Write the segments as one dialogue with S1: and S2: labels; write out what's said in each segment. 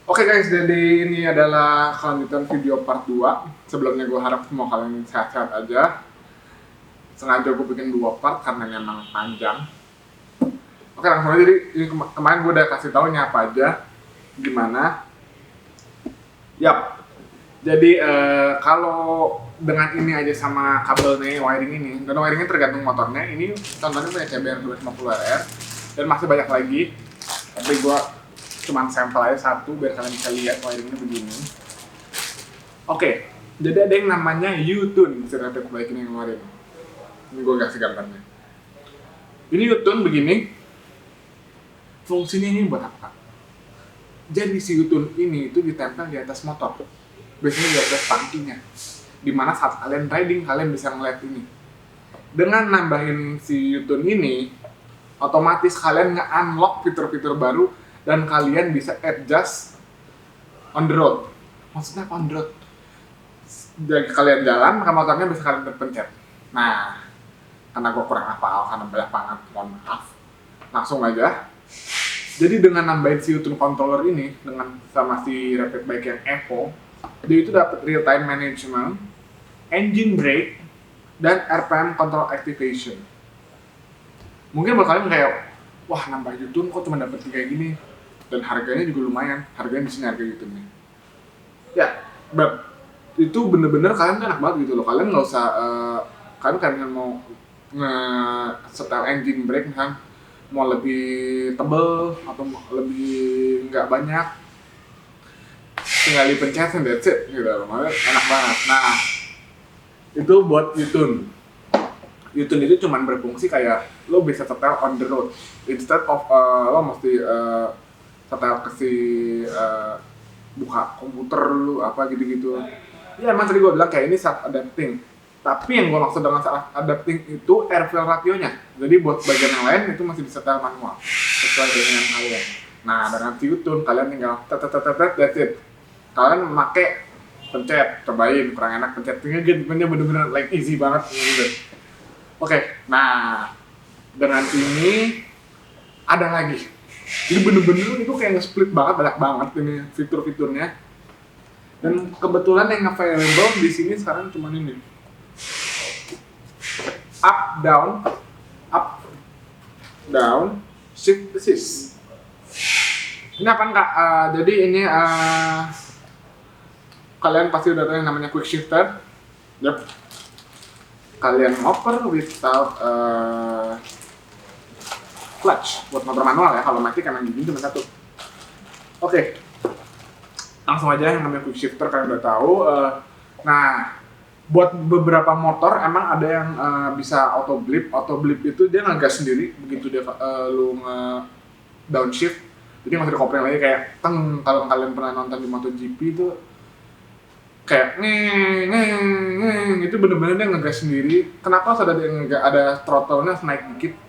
S1: Oke guys, jadi ini adalah kelanjutan video part 2. Sebelumnya gue harap semua kalian sehat-sehat aja. Sengaja gue bikin 2 part karena memang panjang. Oke, langsung aja. Jadi ini kemarin gue udah kasih tau apa aja, gimana. Yap. Jadi kalau dengan ini aja sama kabelnya, wiring ini, dan wiringnya tergantung motornya. Ini contohnya punya CBR 250RR dan masih banyak lagi. Tapi gue cuman sampel aja satu biar kalian bisa lihat wiringnya begini. Oke, jadi ada yang namanya U-tune, si rapid bike ini yang kemarin. Ini gue kasih gambarnya. Ini U-tune begini. Fungsinya ini buat apa? Jadi si U-tune ini itu ditempel di atas motor. Biasanya di atas tangkinya. Dimana saat kalian riding, kalian bisa ngeliat ini. Dengan nambahin si U-tune ini, otomatis kalian nge-unlock fitur-fitur baru dan kalian bisa adjust on the road. Maksudnya on the road? Jadi kalian jalan, maka motornya bisa kalian terpencet. Nah, karena gue kurang hafal, karena banyak banget, mohon maaf. Langsung aja. Jadi dengan nambahin si U-tune controller ini, dengan sama si rapid bike yang Evo, dia itu dapat real time management, engine brake, dan RPM control activation. Mungkin buat kalian kayak, wah nambah U-tune kok cuma dapat kayak gini, dan harganya juga lumayan. Harganya di sini harga U-tune-nya. Ya, but itu bener-bener kalian kan enak banget gitu loh. Kalian nggak usah, kalian mau nge-setel engine brake kan, mau lebih tebel atau lebih nggak banyak, tinggal dipencet and that's it gitu loh. Enak banget. Nah, itu buat U-tune. U-tune itu cuma berfungsi kayak lo bisa setel on the road instead of lo mesti setel ke si buka komputer lu apa gitu-gitu. Ya emang tadi gue bilang kayak ini self adapting. Tapi yang gue maksud dengan self adapting itu airflow ratio-nya. Jadi buat bagian yang lain itu masih disetel manual sesuai dengan yang kalian. Nah dengan si U-tune kalian tinggal that's it. Kalian memakai pencet, cobain kurang enak pencet tinggal bener-bener like easy banget gitu. Oke, nah dengan ini ada lagi. Jadi bener-bener itu kayak nge-split banget, banyak banget ini fitur-fiturnya. Dan kebetulan yang available di sini sekarang cuma ini. Up, down, shift, assist. Ini apa enggak? Jadi ini kalian pasti udah tahu yang namanya quick shifter. Yep. Kalian oper without clutch buat motor manual ya. Kalau matic emang gini cuma satu. Oke. Langsung aja yang namanya quick shifter kalian udah tahu. Nah, buat beberapa motor emang ada yang bisa auto blip. Auto blip itu dia ngegas sendiri begitu dia lu downshift. Jadi nggak usah dikopreng lagi kayak teng. Kalau kalian pernah nonton di MotoGP itu kayak ngeng itu bener-bener dia ngegas sendiri. Kenapa harus ada nggak ada throttle-nya naik dikit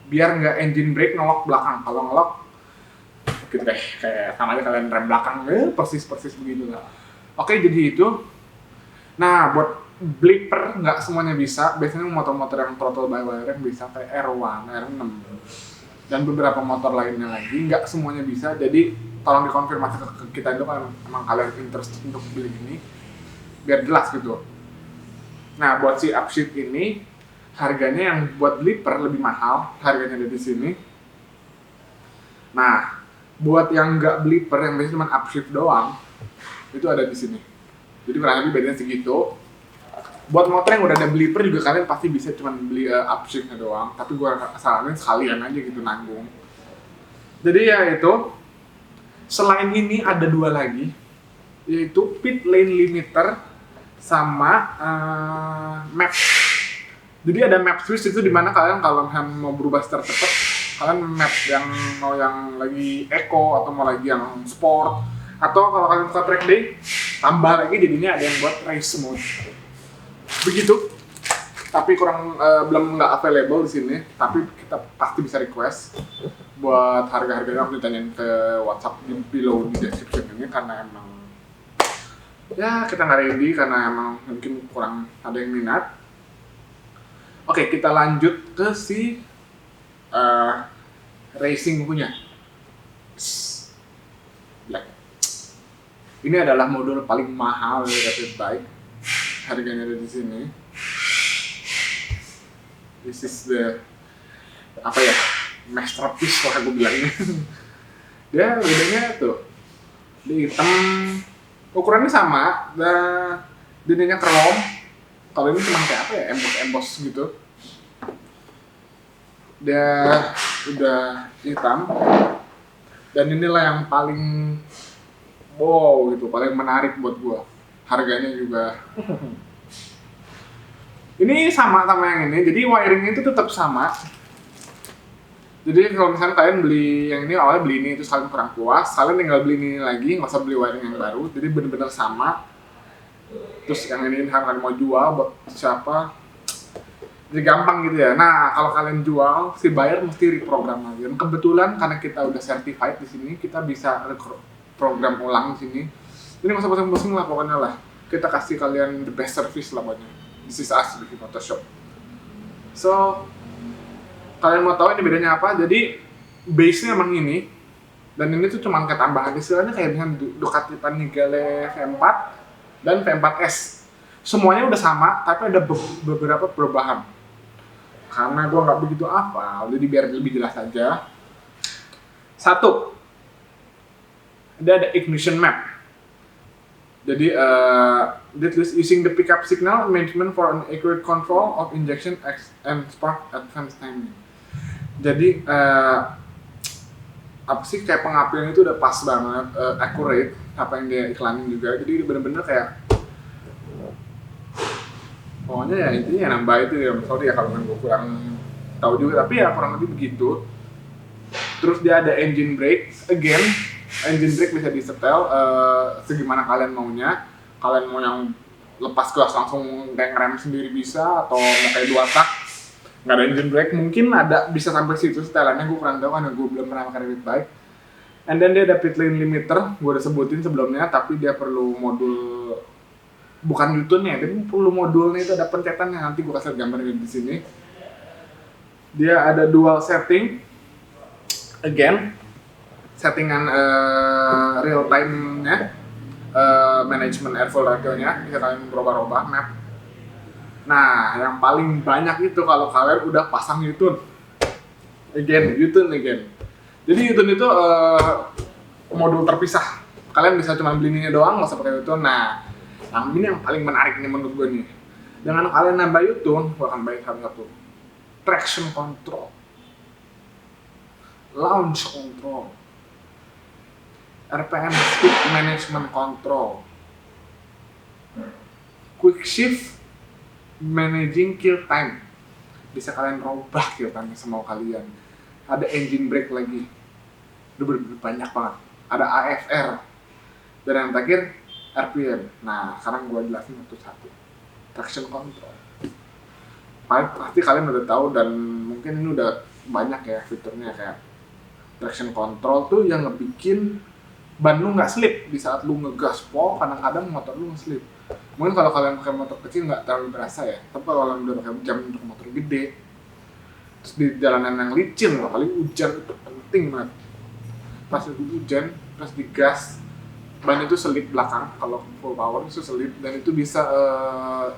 S1: biar nggak engine brake ngelok belakang. Kalau ngelok gitu deh kayak sama aja kalian rem belakang persis begitu lah. Oke, jadi itu. Nah buat blipper nggak semuanya bisa. Biasanya motor-motor yang throttle by wire bisa kayak R1, R6 dan beberapa motor lainnya lagi nggak semuanya bisa. Jadi tolong dikonfirmasi ke kita dulu kan emang kalian interest untuk beli ini biar jelas gitu. Nah buat si upshift ini harganya yang buat blipper lebih mahal, harganya ada di sini. Nah buat yang nggak blipper yang biasanya cuma upshift doang itu ada di sini. Jadi kurang lebih bedanya segitu. Buat motor yang udah ada blipper juga kalian pasti bisa cuma beli upshiftnya doang. Tapi gue saranin sekalian aja gitu nanggung. Jadi ya itu. Selain ini ada dua lagi, yaitu pit lane limiter sama map. Jadi ada map switch itu dimana kalian kalau mau berubah secara cepat, kalian map yang mau yang lagi eco atau mau lagi yang sport, atau kalau kalian suka track day, tambah lagi jadinya ada yang buat race mode. Begitu. Tapi belum nggak available di sini, tapi kita pasti bisa request. Buat harga-harganya aku ditanyain ke WhatsApp di below di description ini karena emang ya kita nggak ready karena emang mungkin kurang ada yang minat. Oke, kita lanjut ke si racing punya. Ini adalah modul paling mahal dari Rapid Bike. Harganya ada di sini. This is the apa ya, masterpiece lah aku bilang ini. Dia bedanya tuh, dia hitam, ukurannya sama, dan dindingnya krom. Kalau ini cuma kayak apa ya, embos gitu. Dia udah hitam, dan inilah yang paling wow gitu, paling menarik buat gua. Harganya juga ini sama yang ini, jadi wiringnya itu tetap sama. Jadi kalau misalnya kalian beli yang ini, awalnya beli ini terus kalian kurang puas, kalian tinggal beli ini lagi, nggak usah beli wiring yang baru. Jadi bener-bener sama. Terus yang ini kalian mau jual buat siapa, jadi gampang gitu ya. Nah, kalau kalian jual, si buyer mesti reprogram lagi. Dan kebetulan karena kita udah certified di sini, kita bisa program ulang di sini. Ini nggak usah pusing-pusing lah pokoknya lah. Kita kasih kalian the best service lah pokoknya. This is us di Photoshop. So, kalian mau tahu ini bedanya apa? Jadi base-nya emang ini, dan ini tuh cuma kayak tambahan, istilahnya kayak dengan Ducati Panigale V4 dan V4S. Semuanya udah sama, tapi ada beberapa perubahan. Karena gue nggak begitu hafal, jadi biar lebih jelas aja. Satu, ada ignition map. Jadi that is using the pickup signal management for an accurate control of injection and spark advance timing. Jadi apa sih, kayak pengapian itu udah pas banget, accurate apa yang dia iklanin juga. Jadi bener-bener kayak pokoknya ya intinya nambah itu ya. Sorry ya kalau gue kurang tahu juga, tapi ya kurang lebih begitu. Terus dia ada engine brake, again engine brake bisa disetel segimana kalian maunya. Kalian mau yang lepas gas langsung kayak ngerem sendiri bisa, atau mau kayak 2 tak nggak ada engine brake, mungkin ada bisa sampai situ setelannya. Gue kurang tahu karena gue belum pernah pakai Rapid Bike. And then dia ada pit lane limiter, gue udah sebutin sebelumnya, tapi dia perlu modul, bukan U-turn-nya, tapi perlu modulnya itu ada pencetannya. Nanti gue kasih gambar di sini. Dia ada dual setting, again settingan real time-nya, management airflow ratio-nya bisa kalian berubah-ubah map. Nah, yang paling banyak itu kalau kalian udah pasang U-turn again. Jadi U-turn itu modul terpisah. Kalian bisa cuma beli ini doang, nggak usah pakai U-turn. Nah, yang ini yang paling menarik nih menurut gue nih. Dengan kalian nambah U-turn, gue akan bayar satu. Traction control, launch control, RPM speed management control, quick shift managing kill time. Bisa kalian robah kill time semau kalian. Ada engine brake lagi. Udah banyak banget. Ada AFR. Dan yang terakhir RPM. Nah, sekarang gue jelasin satu-satu. Traction control. Pasti kalian udah tahu, dan mungkin ini udah banyak ya fiturnya. Kayak traction control tuh yang ngebikin ban lu nggak slip di saat lu ngegas pol. Kadang-kadang motor lu nge-slip. Mungkin kalau kalian pakai motor kecil nggak terlalu berasa ya, tapi kalau kalian udah pakai jam untuk motor gede, terus di jalanan yang licin, apalagi hujan, itu penting banget. Pas itu hujan, pas digas, ban itu selip belakang. Kalau full power itu selip, dan itu bisa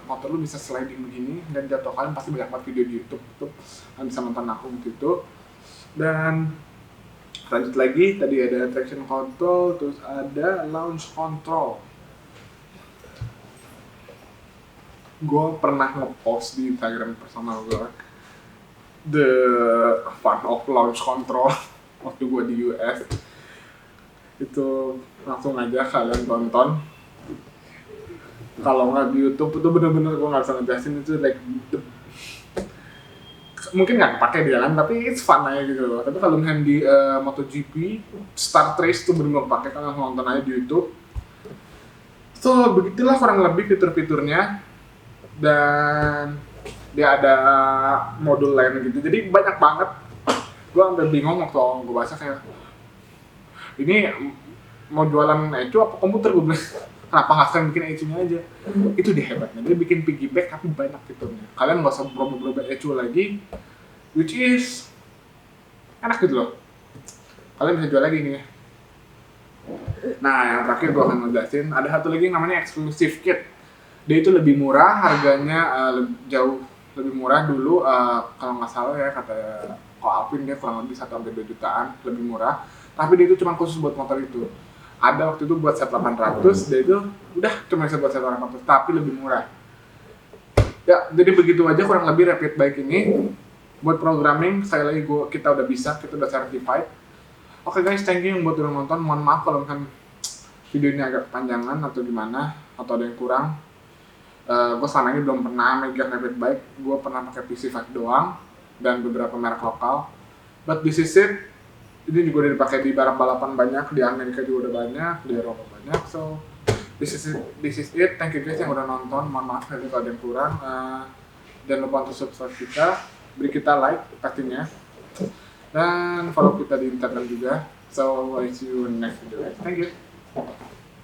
S1: motor lu bisa sliding begini, dan jatuh. Kalian pasti banyak banget video di YouTube tuh, kalian bisa nonton aku gitu. Dan lanjut lagi, tadi ada traction control, terus ada launch control. Gue pernah nge-post di Instagram personal gue the fun of launch control waktu gue di US. Itu langsung aja kalian tonton. Kalau nggak di YouTube itu bener-bener gue nggak bisa ngejelasin. Itu like mungkin nggak pakai di jalan, tapi it's fun aja gitu loh. Tapi kalau misalnya di MotoGP, Start Race tuh bener-bener pakai, kan langsung nonton aja di YouTube. So begitulah kurang lebih fitur-fiturnya. Dan dia ada modul lain gitu, jadi banyak banget. Gue sampai bingung waktu gue baca, kayak ini mau jualan ecu apa komputer, gue bilang kenapa nggak kalian bikin ecunya aja. Itu dia hebatnya, dia bikin piggyback tapi banyak fiturnya. Kalian nggak usah berubah ecu lagi, which is enak gitu loh. Kalian bisa jual lagi nih ya. Nah, yang terakhir gue akan ngejelasin, ada satu lagi yang namanya exclusive kit. Dia itu lebih murah, harganya jauh lebih murah dulu, kalau nggak salah ya kata Ko Alvin dia kurang lebih 1-2 jutaan lebih murah. Tapi dia itu cuma khusus buat motor itu. Ada waktu itu buat set 800, dia itu udah cuma bisa buat set 800, tapi lebih murah. Ya, jadi begitu aja kurang lebih rapid bike ini. Buat programming, sekali lagi kita udah bisa, kita udah certified. Oke guys, thank you buat udah nonton. Mohon maaf kalau misalkan video ini agak kepanjangan atau gimana, atau ada yang kurang. Gue selama ini belum pernah megang rapid bike. Gue pernah pakai PC5 doang dan beberapa merek lokal. But this is it. Ini juga udah dipakai di balapan banyak, di Amerika juga udah banyak, di Eropa banyak. So this is it. Thank you guys yang udah nonton. Mohon maaf kalau ada yang kurang. Jangan lupa untuk subscribe kita, beri kita like pastinya, dan follow kita di Instagram juga. So I see you in the next video guys. Thank you.